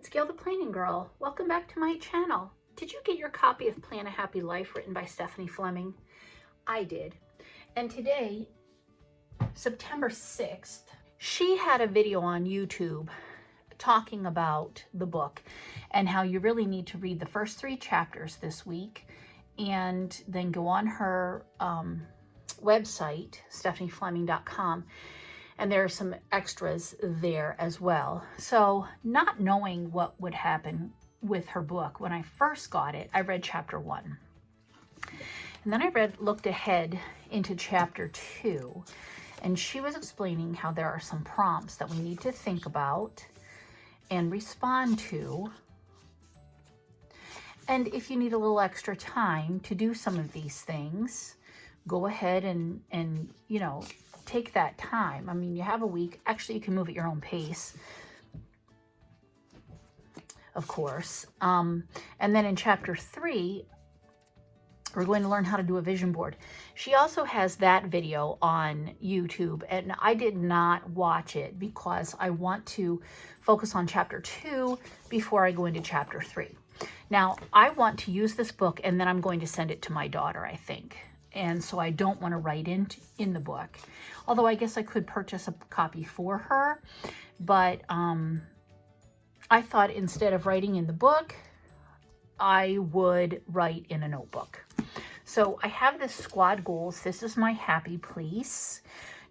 it's Gail the Planning Girl. Welcome back to my channel. Did you get your copy of Plan a Happy Life written by Stephanie Fleming? I did. And today, September 6th, she had a video on YouTube talking about the book and how you really need to read the first 3 chapters this week and then go on her website, stephaniefleming.com, and there are some extras there as well. So not knowing what would happen with her book, when I first got it, I read chapter 1. And then I looked ahead into chapter 2, and she was explaining how there are some prompts that we need to think about and respond to. And if you need a little extra time to do some of these things, go ahead and you know, take that time. I mean, you have a week. Actually, you can move at your own pace, of course. And then in chapter 3, we're going to learn how to do a vision board. She also has that video on YouTube, and I did not watch it because I want to focus on chapter 2 before I go into chapter 3. Now, I want to use this book, and then I'm going to send it to my daughter, I think. And so I don't want to write in the book. Although I guess I could purchase a copy for her. But I thought instead of writing in the book, I would write in a notebook. So I have this Squad Goals. This is my Happy Place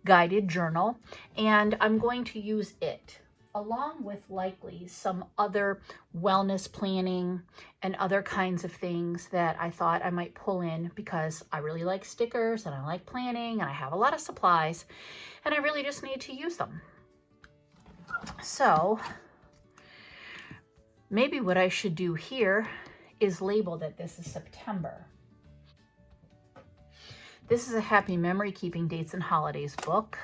guided journal. And I'm going to use it along with likely some other wellness planning and other kinds of things that I thought I might pull in because I really like stickers and I like planning and I have a lot of supplies and I really just need to use them. So maybe what I should do here is label that this is September. This is a Happy Memory Keeping Dates and Holidays book.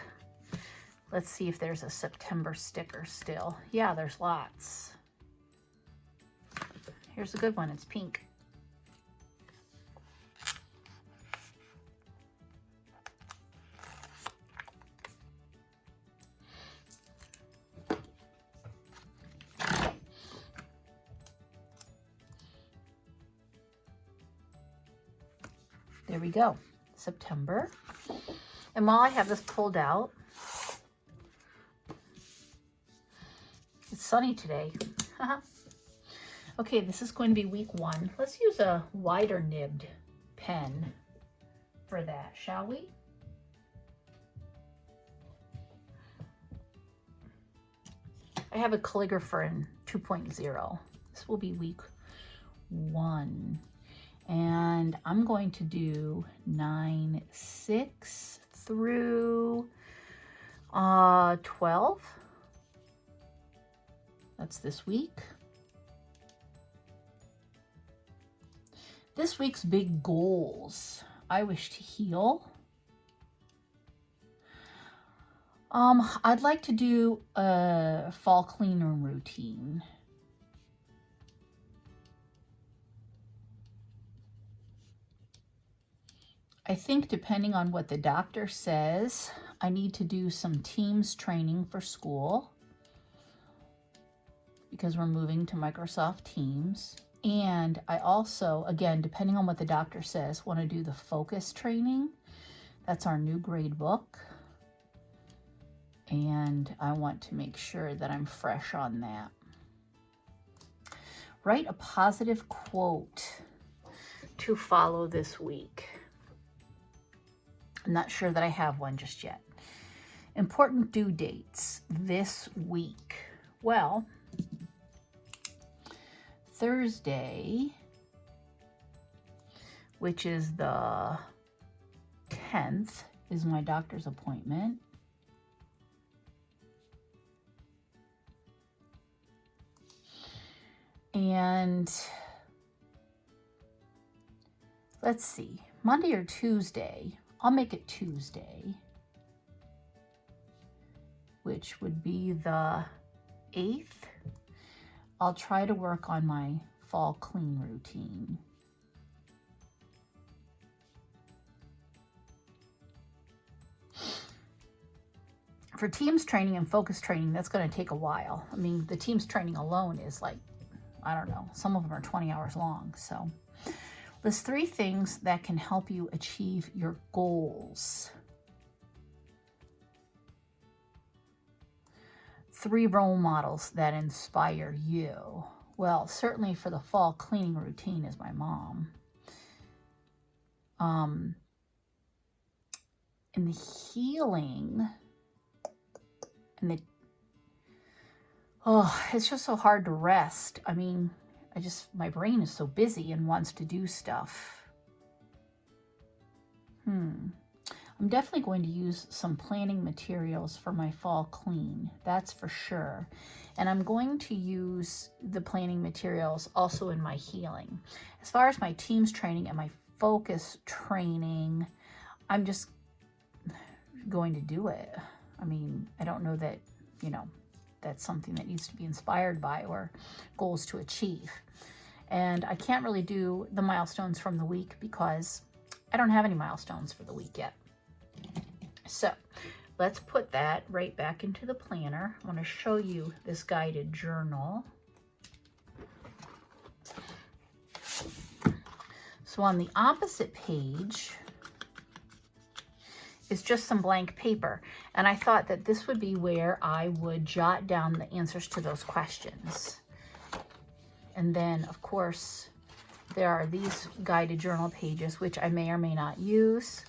Let's see if there's a September sticker still. Yeah, there's lots. Here's a good one. It's pink. There we go. September. And while I have this pulled out, it's sunny today. Okay, this is going to be week 1. Let's use a wider nibbed pen for that, shall we? I have a calligrapher in 2.0. This will be week 1. And I'm going to do 9/6 through 12. That's this week. This week's big goals. I wish to heal. I'd like to do a fall clean room routine. I think depending on what the doctor says, I need to do some Teams training for school because we're moving to Microsoft Teams. And I also, again, depending on what the doctor says, want to do the focus training. That's our new grade book. And I want to make sure that I'm fresh on that. Write a positive quote to follow this week. I'm not sure that I have one just yet. Important due dates this week. Well, Thursday, which is the 10th, is my doctor's appointment. And let's see, Monday or Tuesday, I'll make it Tuesday, which would be the 8th. I'll try to work on my fall clean routine. For Teams training and focus training, that's going to take a while. I mean, the Teams training alone is like, I don't know, some of them are 20 hours long. So list 3 things that can help you achieve your goals. 3 role models that inspire you. Well, certainly for the fall cleaning routine is my mom. And the healing and it's just so hard to rest. I mean, my brain is so busy and wants to do stuff. I'm definitely going to use some planning materials for my fall clean. That's for sure. And I'm going to use the planning materials also in my healing. As far as my Teams training and my focus training, I'm just going to do it. I mean, I don't know that, that's something that needs to be inspired by or goals to achieve. And I can't really do the milestones from the week because I don't have any milestones for the week yet. So let's put that right back into the planner. I want to show you this guided journal. So on the opposite page is just some blank paper. And I thought that this would be where I would jot down the answers to those questions. And then, of course, there are these guided journal pages, which I may or may not use.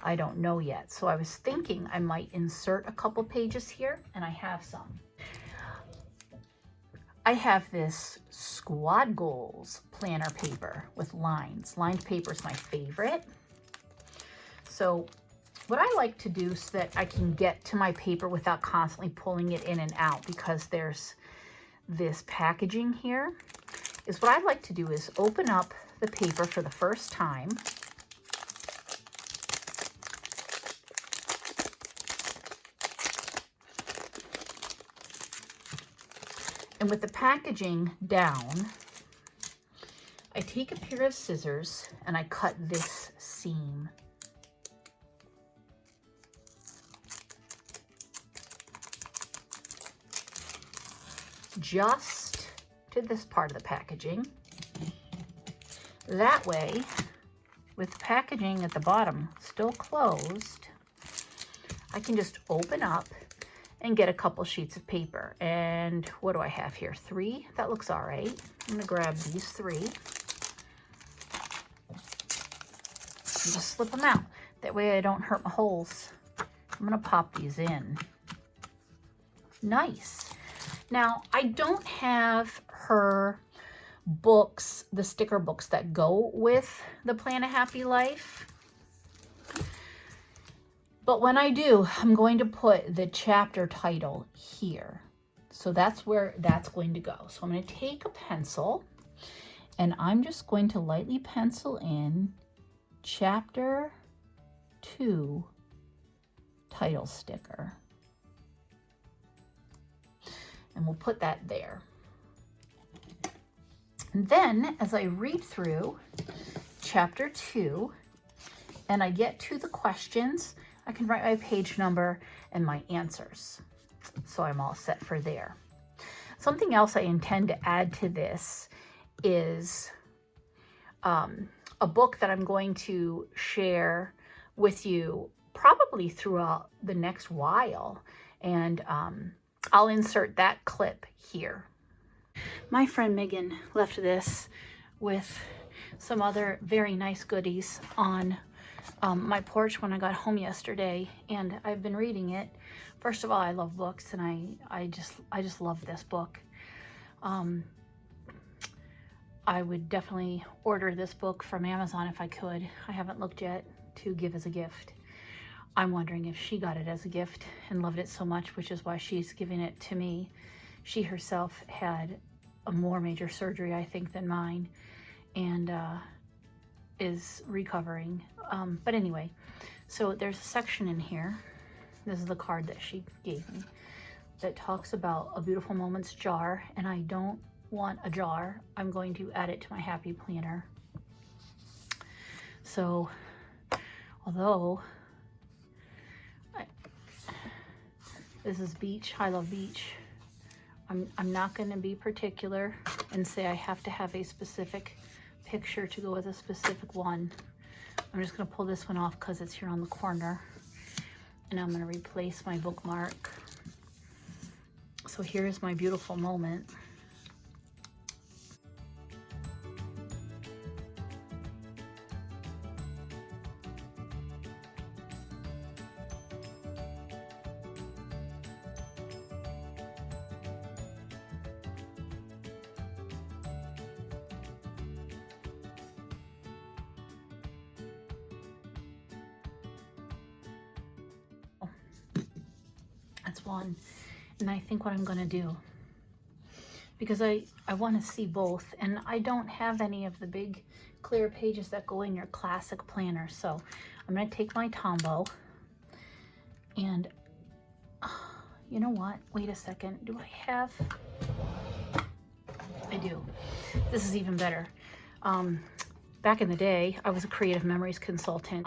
I don't know yet. So I was thinking I might insert a couple pages here, and I have some. I have this squad goals planner paper with lines. Lined paper is my favorite. So what I like to do so that I can get to my paper without constantly pulling it in and out, because there's this packaging here, is what I like to do is open up the paper for the first time. And with the packaging down, I take a pair of scissors and I cut this seam. Just to this part of the packaging. That way, with the packaging at the bottom still closed, I can just open up and get a couple sheets of paper. And what do I have here? 3? That looks all right. I'm gonna grab these 3 and just slip them out. That way I don't hurt my holes. I'm gonna pop these in. Nice. Now, I don't have her books, the sticker books that go with the Plan a Happy Life. But when I do, I'm going to put the chapter title here. So that's where that's going to go. So I'm going to take a pencil and I'm just going to lightly pencil in chapter 2 title sticker. And we'll put that there. And then as I read through chapter 2 and I get to the questions, I can write my page number and my answers. So I'm all set for there. Something else I intend to add to this is a book that I'm going to share with you probably throughout the next while. And I'll insert that clip here. My friend Megan left this with some other very nice goodies on my porch when I got home yesterday, and I've been reading it. First of all, I love books, and I just love this book. I would definitely order this book from Amazon if I could. I haven't looked yet to give as a gift. I'm wondering if she got it as a gift and loved it so much, which is why she's giving it to me. She herself had a more major surgery, I think, than mine, and is recovering. But anyway, so there's a section in here. This is the card that she gave me that talks about a Beautiful Moments jar, and I don't want a jar. I'm going to add it to my Happy Planner. So, although This is beach. I love beach. I'm not going to be particular and say I have to have a specific picture to go with a specific one. I'm just going to pull this one off because it's here on the corner. And I'm going to replace my bookmark. So here's my beautiful moment. That's one. And I think what I'm going to do, because I want to see both, and I don't have any of the big clear pages that go in your classic planner. So I'm going to take my Tombow and you know what? Wait a second. Do I have? I do. This is even better. Back in the day, I was a creative memories consultant.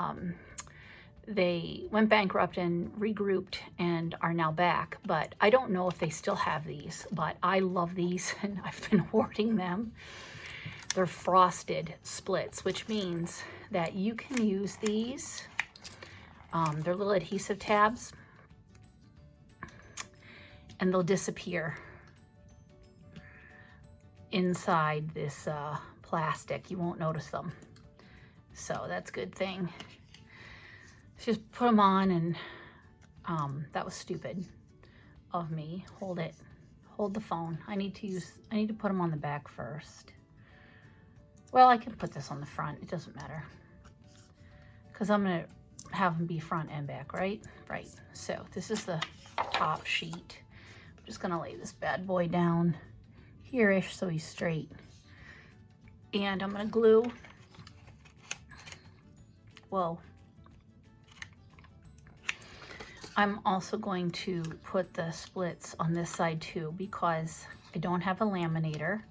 They went bankrupt and regrouped and are now back, but I don't know if they still have these, but I love these and I've been hoarding them. They're frosted splits, which means that you can use these. They're little adhesive tabs and they'll disappear inside this plastic. You won't notice them. So that's a good thing. Just put them on, and that was stupid of me. Hold it. Hold the phone. I need to put them on the back first. Well, I can put this on the front. It doesn't matter. Because I'm going to have them be front and back, right? Right. So this is the top sheet. I'm just going to lay this bad boy down here-ish so he's straight. And I'm going to glue. Whoa. I'm also going to put the splits on this side too, because I don't have a laminator.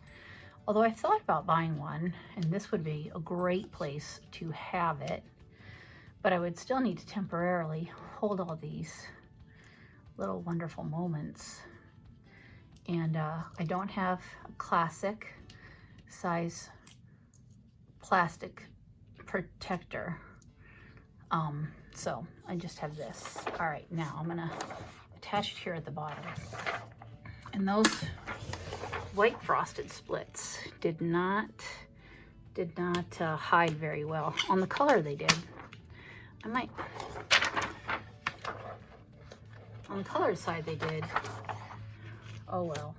Although I thought about buying one, and this would be a great place to have it. But I would still need to temporarily hold all these little wonderful moments. And I don't have a classic size plastic protector. So I just have this. All right, now I'm gonna attach it here at the bottom. And those white frosted splits did not hide very well. On the color they did. I might, on the color side they did. Oh well.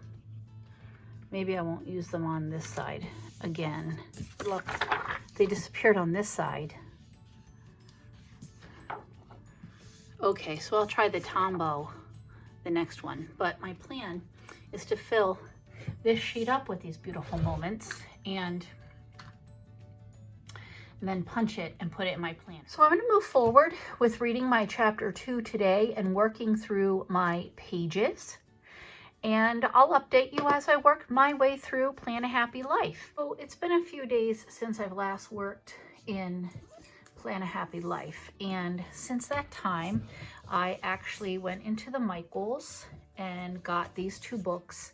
Maybe I won't use them on this side again. Look, they disappeared on this side. Okay, so I'll try the Tombow, the next one. But my plan is to fill this sheet up with these beautiful moments and then punch it and put it in my plan. So I'm going to move forward with reading my chapter 2 today and working through my pages. And I'll update you as I work my way through Plan a Happy Life. So it's been a few days since I've last worked in Plan a Happy Life, and since that time I actually went into the Michaels and got these 2 books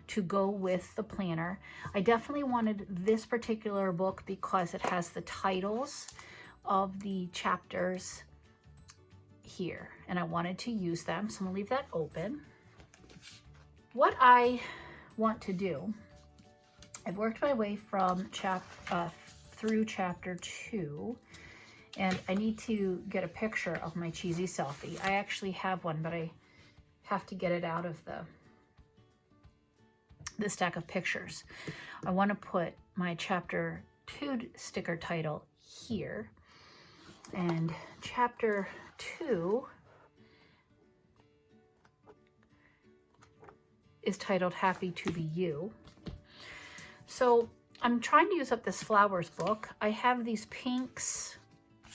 to go with the planner. I definitely wanted this particular book because it has the titles of the chapters here, and I wanted to use them, so I'm gonna leave that open. What I want to do, I've worked my way from through chapter 2. And I need to get a picture of my cheesy selfie. I actually have one, but I have to get it out of the stack of pictures. I want to put my chapter 2 sticker title here. And chapter 2 is titled Happy to Be You. So I'm trying to use up this flowers book. I have these pinks.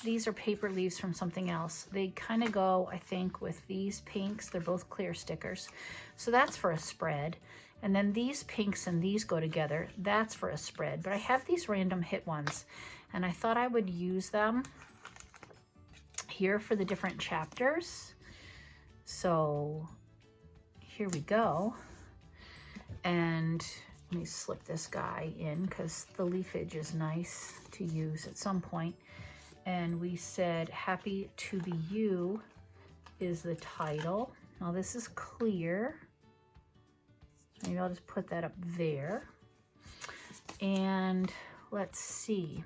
These are paper leaves from something else. They kind of go, I think, with these pinks. They're both clear stickers. So that's for a spread. And then these pinks and these go together. That's for a spread. But I have these random hit ones, and I thought I would use them here for the different chapters. So here we go. And let me slip this guy in because the leafage is nice to use at some point. And we said Happy to Be You is the title. Now this is clear. Maybe I'll just put that up there. And let's see,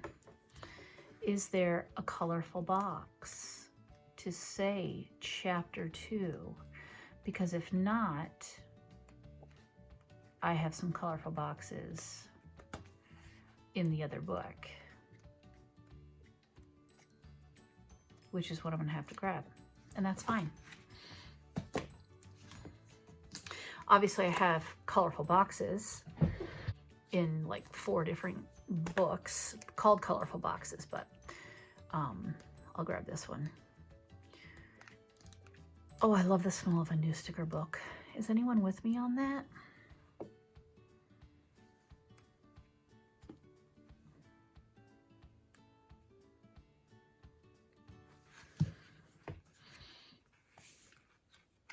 is there a colorful box to say chapter 2? Because if not, I have some colorful boxes in the other book, which is what I'm gonna have to grab, and that's fine. Obviously I have colorful boxes in like 4 different books called colorful boxes, but I'll grab this one. Oh, I love the smell of a new sticker book. Is anyone with me on that?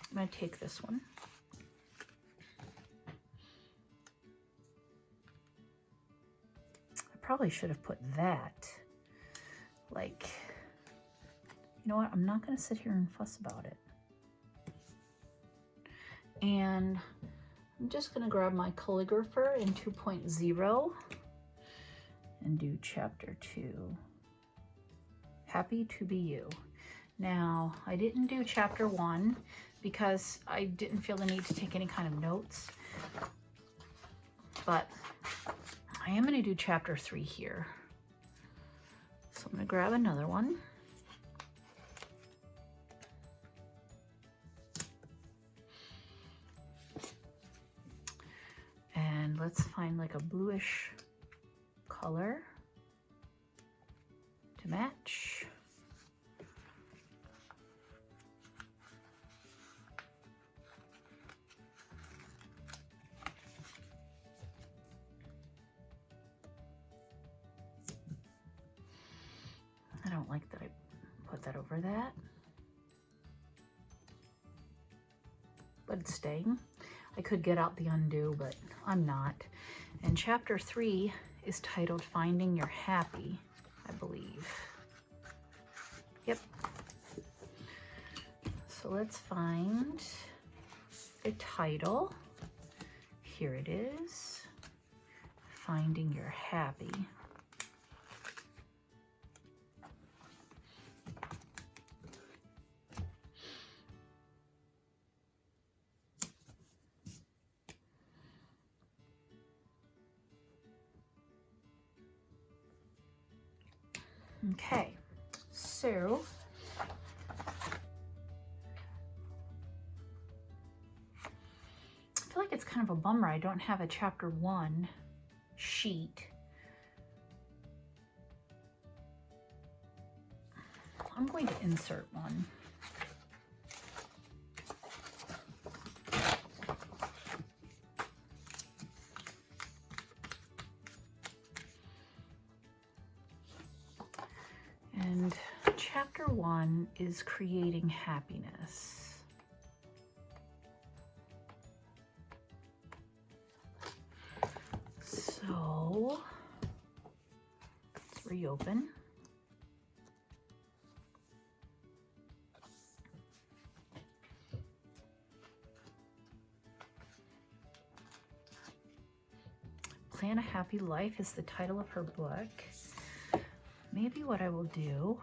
I'm gonna take this one. I probably should have put that, like, you know what? I'm not gonna sit here and fuss about it. And I'm just gonna grab my calligrapher in 2.0 and do chapter 2, Happy to Be You. Now, I didn't do chapter 1 because I didn't feel the need to take any kind of notes, but I am gonna do chapter 3 here. So I'm gonna grab another one. And let's find like a bluish color to match. I don't like that I put that over that, but it's staying. I could get out the undo, but I'm not. And chapter 3 is titled Finding Your Happy, I believe. Yep. So let's find the title. Here it is, Finding Your Happy. Okay, so I feel like it's kind of a bummer I don't have a chapter 1 sheet. I'm going to insert one. And chapter 1 is creating happiness. So let's reopen. Plan a Happy Life is the title of her book. Maybe what I will do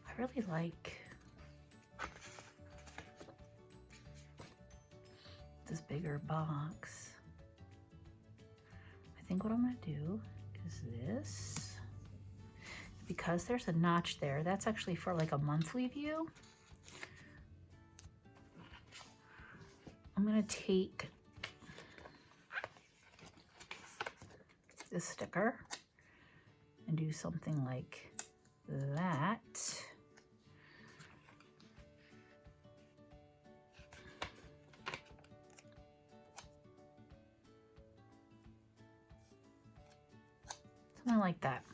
I really like this bigger box. I think what I'm going to do is this. Because there's a notch there, that's actually for like a monthly view. I'm gonna take this sticker and do something like that. I like that.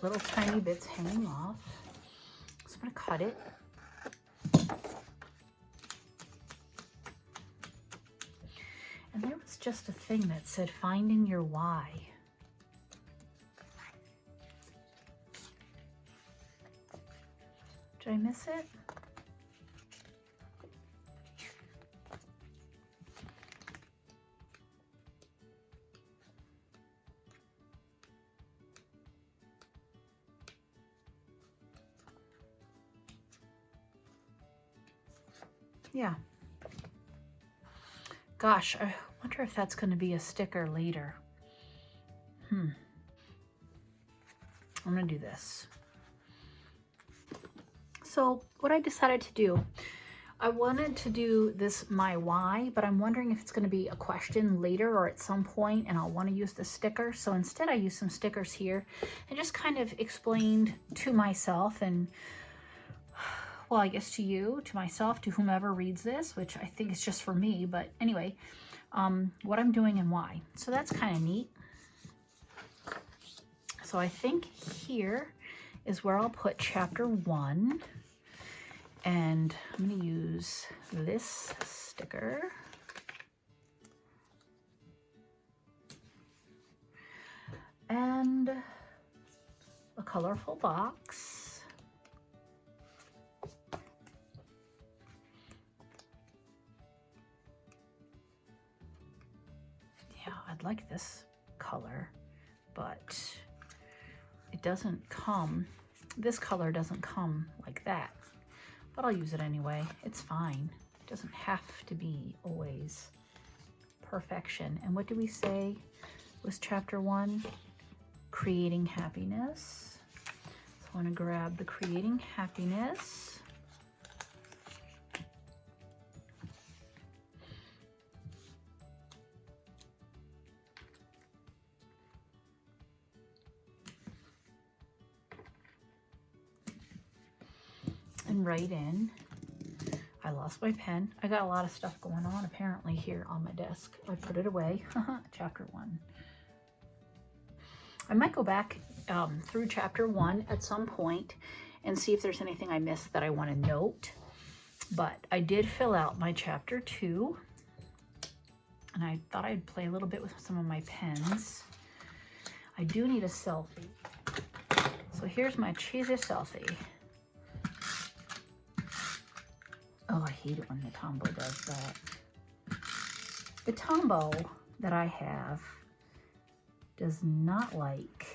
Little tiny bits hanging off. So I'm going to cut it. And there was just a thing that said finding your why. Did I miss it? Yeah. Gosh, I wonder if that's going to be a sticker later. I'm going to do this. So what I decided to do, I wanted to do this my why, but I'm wondering if it's going to be a question later or at some point, and I'll want to use the sticker. So instead I used some stickers here and just kind of explained to myself and, well, I guess to you, to myself, to whomever reads this, which I think is just for me, but anyway, what I'm doing and why. So that's kind of neat. So I think here is where I'll put chapter 1. And I'm going to use this sticker. And a colorful box. Yeah, I'd like this color, but it doesn't come, this color doesn't come like that. But I'll use it anyway. It's fine. It doesn't have to be always perfection. And what do we say was chapter 1? Creating happiness. So I want to grab the creating happiness. And write in. I lost my pen. I got a lot of stuff going on apparently here on my desk. I put it away. Chapter 1. I might go back through chapter 1 at some point and see if there's anything I missed that I want to note. But I did fill out my chapter 2. And I thought I'd play a little bit with some of my pens. I do need a selfie. So here's my cheesy selfie. Oh, I hate it when the Tombow does that. The Tombow that I have does not like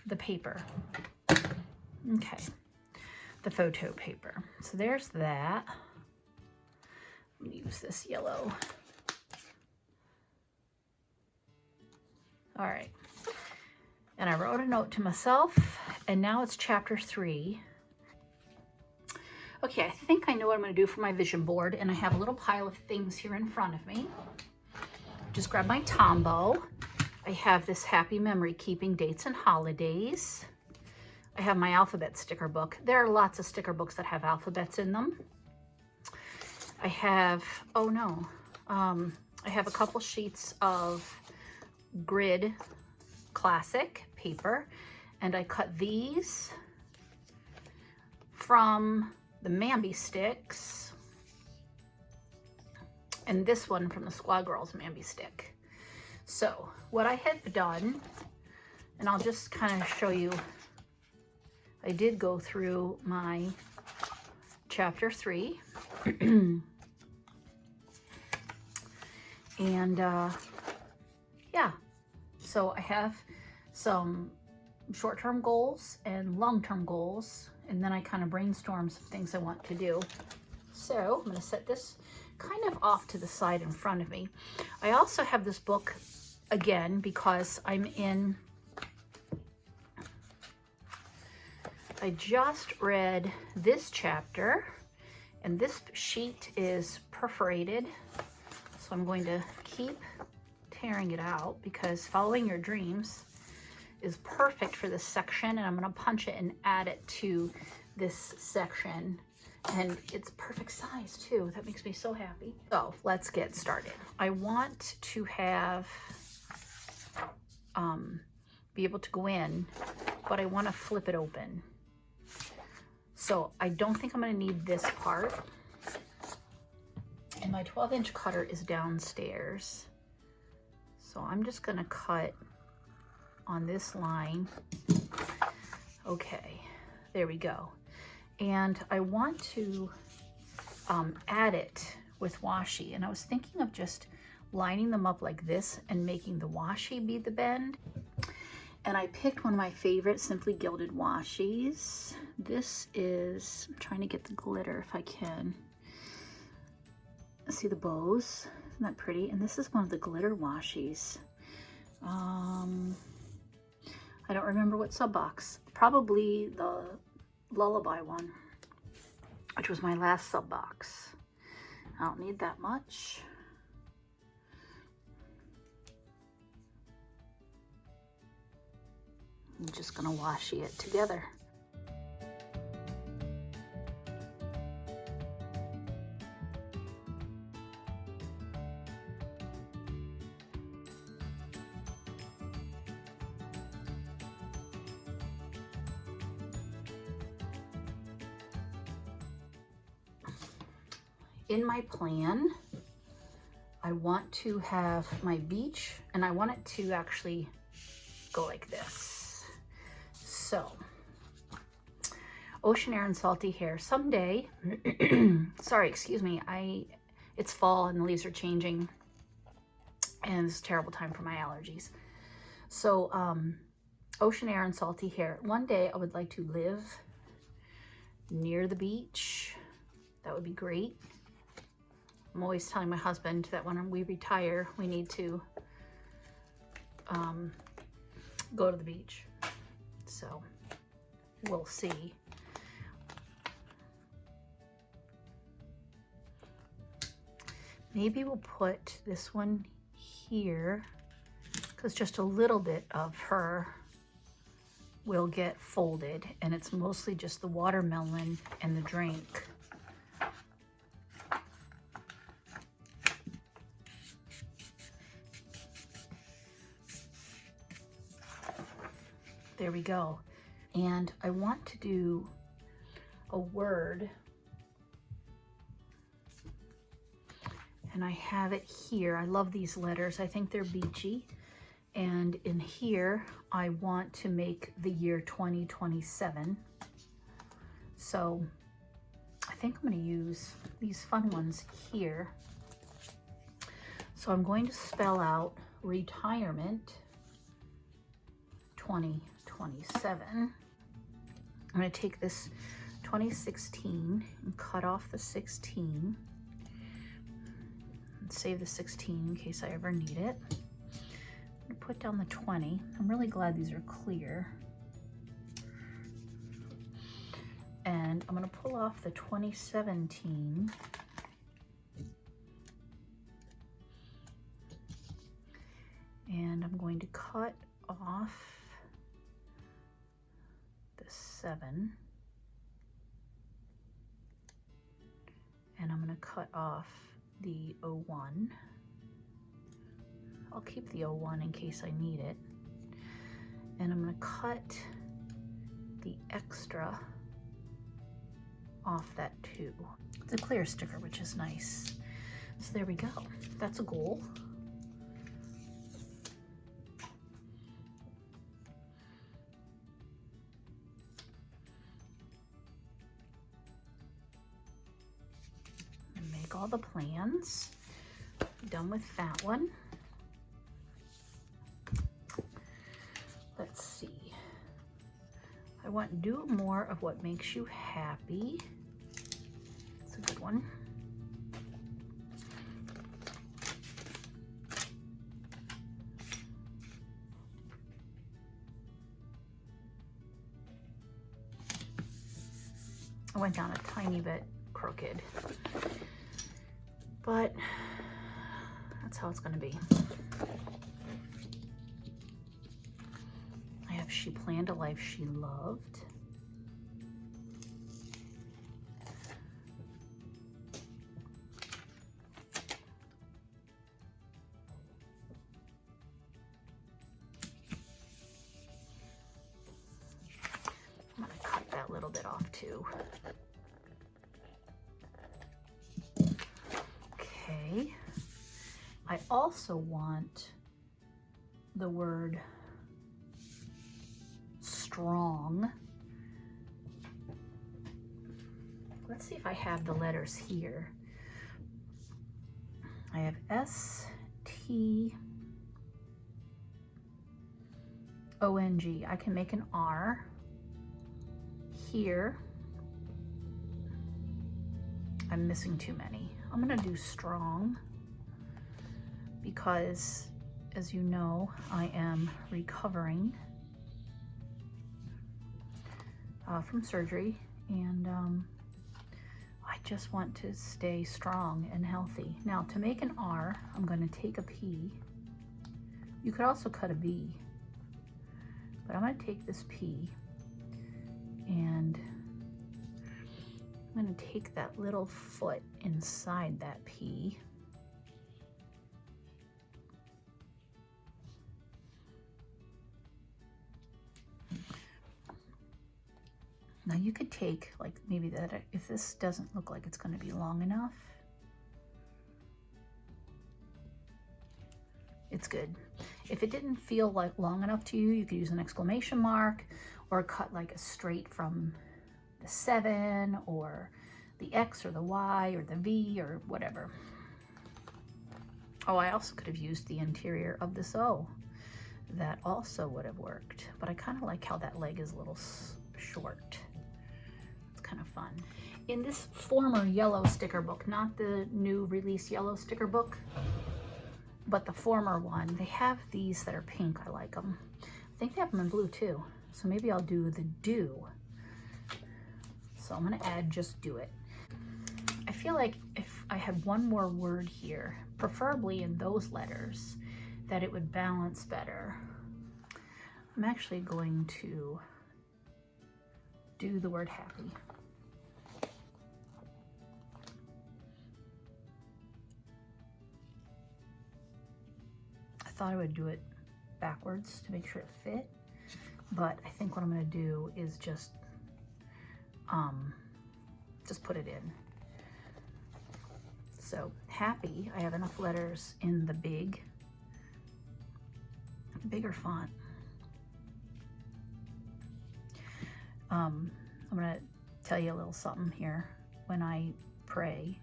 the paper. Okay, the photo paper. So there's that. I'm gonna use this yellow. All right, and I wrote a note to myself, and now it's chapter 3. Okay, I think I know what I'm going to do for my vision board, and I have a little pile of things here in front of me. Just grab my Tombow. I have this happy memory keeping dates and holidays. I have my alphabet sticker book. There are lots of sticker books that have alphabets in them. I have, oh no, I have a couple sheets of grid classic paper, and I cut these from the Mambi sticks, and this one from the Squad Girls Mambi stick. So what I had done, and I'll just kind of show you, I did go through my chapter 3 and yeah, so I have some short-term goals and long-term goals, and then I kind of brainstorm some things I want to do. So I'm going to set this kind of off to the side in front of me. I also have this book again because I just read this chapter, and this sheet is perforated, so I'm going to keep tearing it out because following your dreams is perfect for this section, and I'm going to punch it and add it to this section And it's perfect size too. That makes me so happy. So let's get started. I want to have, be able to go in, but I want to flip it open. So I don't think I'm going to need this part. And my 12-inch cutter is downstairs. So I'm just going to cut on this line. Okay, there we go. And I want to add it with washi. And I was thinking of just lining them up like this and making the washi be the bend. And I picked one of my favorite Simply Gilded washis. This is, I'm trying to get the glitter if I can. See the bows? Isn't that pretty? And this is one of the glitter washis. I don't remember what sub box. Probably the Lullaby one, which was my last sub box. I don't need that much. I'm just gonna washi it together. In my plan, I want to have my beach, and I want it to actually go like this. So, ocean air and salty hair. Someday, sorry, excuse me, it's fall and the leaves are changing, and it's a terrible time for my allergies. So, ocean air and salty hair. One day I would like to live near the beach. That would be great. I'm always telling my husband that when we retire, we need to go to the beach. So we'll see. Maybe we'll put this one here because just a little bit of her will get folded, and it's mostly just the watermelon and the drink. There we go. And I want to do a word, and I have it here. I love these letters. I think they're beachy. And in here, I want to make the year 2027. So I think I'm going to use these fun ones here. So I'm going to spell out retirement 2027. I'm going to take this 2016 and cut off the 16 and save the 16 in case I ever need it. I'm going to put down the 20. I'm really glad these are clear. And I'm going to pull off the 2017 and I'm going to cut off the 7, and I'm going to cut off the 01. I'll keep the 01 in case I need it, and I'm going to cut the extra off that 2. It's a clear sticker, which is nice. So there we go. That's a goal. All the plans. Done with that one. Let's see. I want to do more of what makes you happy. It's a good one. I went down a tiny bit crooked. But that's how it's going to be. I have She Planned a Life She Loved. bit off too. Okay. I also want the word strong. Let's see if I have the letters here. I have S-T-O-N-G. I can make an R here. I'm missing too many. I'm gonna do strong because, as you know, I am recovering from surgery, and I just want to stay strong and healthy. Now, to make an R, I'm going to take a P. You could also cut a B, but I'm going to take this P and I'm going to take that little foot inside that P. Now you could take, like, maybe that, if this doesn't look like it's going to be long enough, it's good. If it didn't feel like long enough to you, you could use an exclamation mark or cut like a straight from the 7 or the X or the Y or the V or whatever. Oh, I also could have used the interior of this O. That also would have worked, but I kind of like how that leg is a little short. Kind of fun. In this former yellow sticker book, not the new release yellow sticker book, but the former one, they have these that are pink. I like them. I think they have them in blue too. So maybe I'll do the do. So I'm going to add just do it. I feel like if I had one more word here, preferably in those letters, that it would balance better. I'm actually going to do the word happy. I thought I would do it backwards to make sure it fit, but I think what I'm going to do is just put it in. So happy, I have enough letters in the bigger font. I'm going to tell you a little something here. When I pray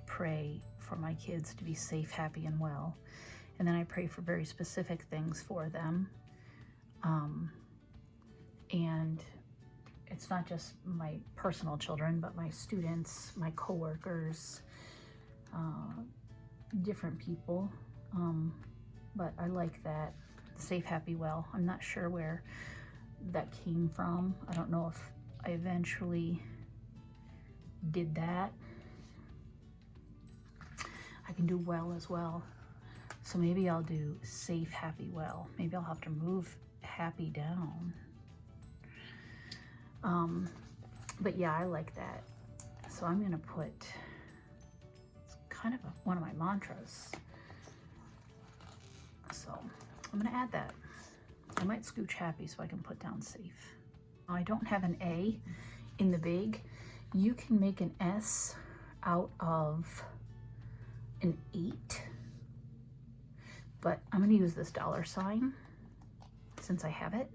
for my kids to be safe, happy, and well. And then I pray for very specific things for them. And it's not just my personal children, but my students, my coworkers, different people. But I like that, safe, happy, well. I'm not sure where that came from. I don't know if I eventually did that. I can do well as well. So maybe I'll do safe, happy, well. Maybe I'll have to move happy down. But yeah, I like that. So I'm gonna put, it's kind of one of my mantras. So I'm gonna add that. I might scooch happy so I can put down safe. I don't have an A in the big. You can make an S out of an 8, but I'm going to use this $sign since I have it,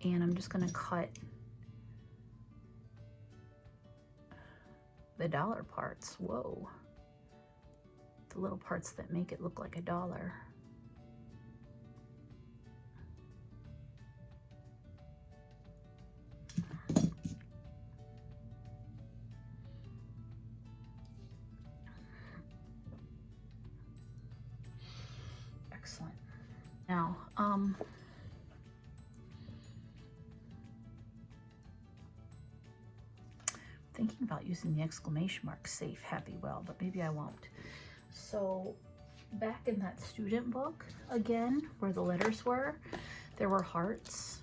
and I'm just going to cut the dollar parts. Whoa, the little parts that make it look like a dollar. Excellent. Now, thinking about using the exclamation mark, safe, happy, well, but maybe I won't. So back in that student book, again, where the letters were, there were hearts.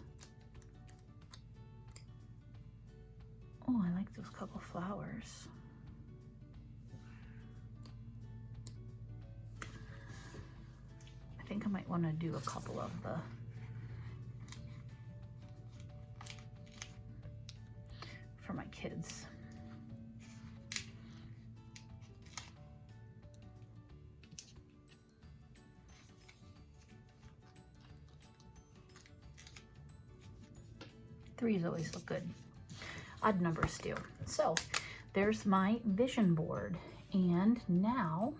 Oh, I like those couple flowers. I think I might want to do a couple of the kids. Threes always look good. Odd numbers do. So there's my vision board. And now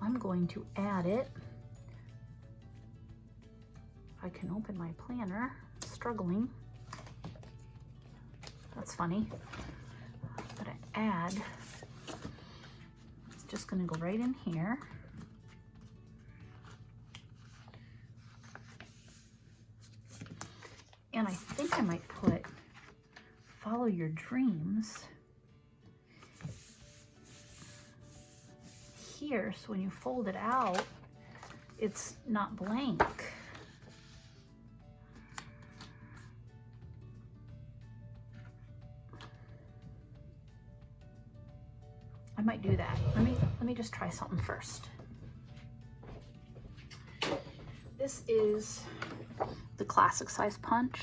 I'm going to add it. I can open my planner. Struggling. That's funny. I'm gonna add. It's just gonna go right in here. And I think I might put follow your dreams here, so when you fold it out, it's not blank. I might do that. Let me just try something first. This is the classic size punch.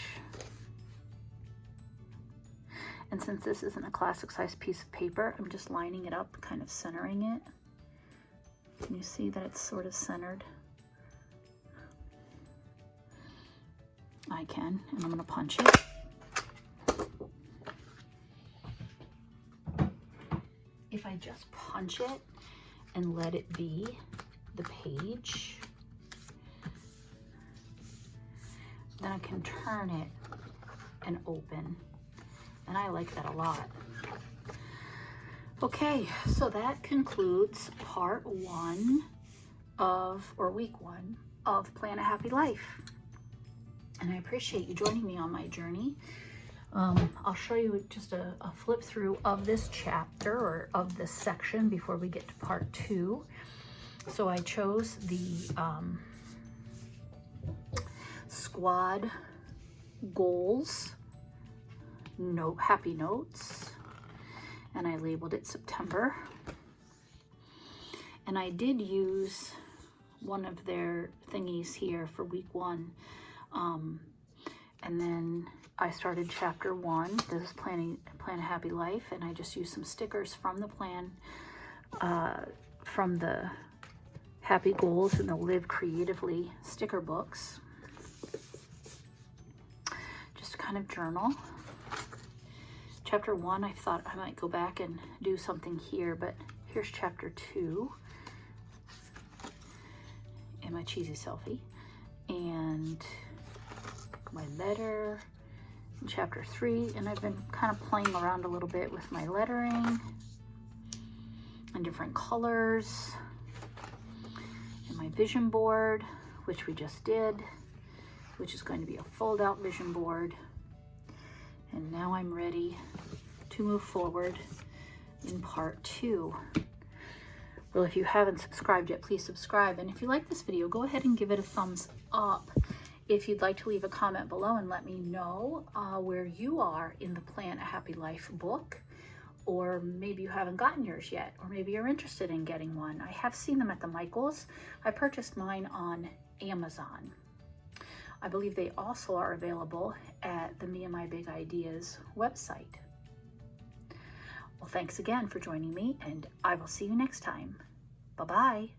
And since this isn't a classic size piece of paper, I'm just lining it up, kind of centering it. Can you see that it's sort of centered? I can, and I'm gonna punch it. If I just punch it and let it be the page, then I can turn it and open. And I like that a lot. Okay, so that concludes part 1 of, or week 1 of Plan a Happy Life. And I appreciate you joining me on my journey. I'll show you just a flip through of this chapter, or of this section, before we get to part 2. So I chose the squad goals happy notes, and I labeled it September. And I did use one of their thingies here for week 1. And then I started chapter 1. This is Plan a Happy Life, and I just used some stickers from the plan, from the Happy Goals and the Live Creatively sticker books. Just to kind of journal. Chapter 1, I thought I might go back and do something here, but here's chapter 2 and my cheesy selfie, and my letter in chapter 3, and I've been kind of playing around a little bit with my lettering and different colors, and my vision board, which we just did, which is going to be a fold out vision board. And now I'm ready to move forward in part 2. Well, if you haven't subscribed yet, please subscribe. And if you like this video, go ahead and give it a thumbs up. If you'd like to leave a comment below and let me know where you are in the Plan a Happy Life book, or maybe you haven't gotten yours yet, or maybe you're interested in getting one. I have seen them at the Michaels. I purchased mine on Amazon. I believe they also are available at the Me and My Big Ideas website. Well, thanks again for joining me, and I will see you next time. Bye-bye.